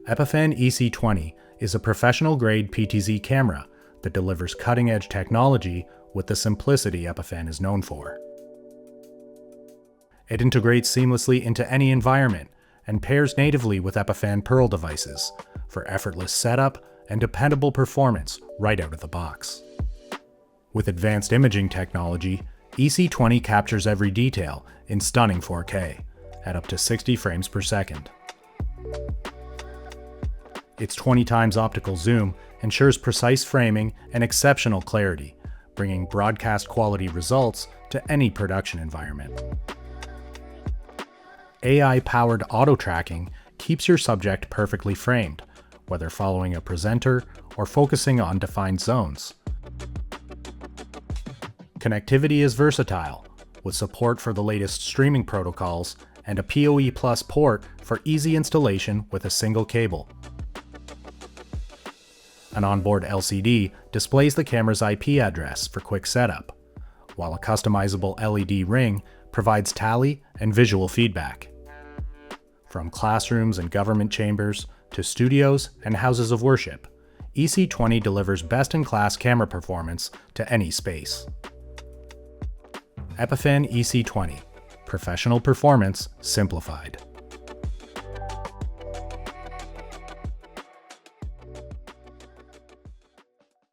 Epiphan EC20 is a professional-grade PTZ camera that delivers cutting-edge technology with the simplicity Epiphan is known for. It integrates seamlessly into any environment and pairs natively with Epiphan Pearl devices for effortless setup and dependable performance right out of the box. With advanced imaging technology, EC20 captures every detail in stunning 4K at up to 60 frames per second. Its 20 times optical zoom ensures precise framing and exceptional clarity, bringing broadcast quality results to any production environment. AI-powered auto-tracking keeps your subject perfectly framed, whether following a presenter or focusing on defined zones. Connectivity is versatile, with support for the latest streaming protocols and a PoE Plus port for easy installation with a single cable. An onboard LCD displays the camera's IP address for quick setup, while a customizable LED ring provides tally and visual feedback. From classrooms and government chambers to studios and houses of worship, EC20 delivers best-in-class camera performance to any space. Epiphan EC20, professional performance simplified.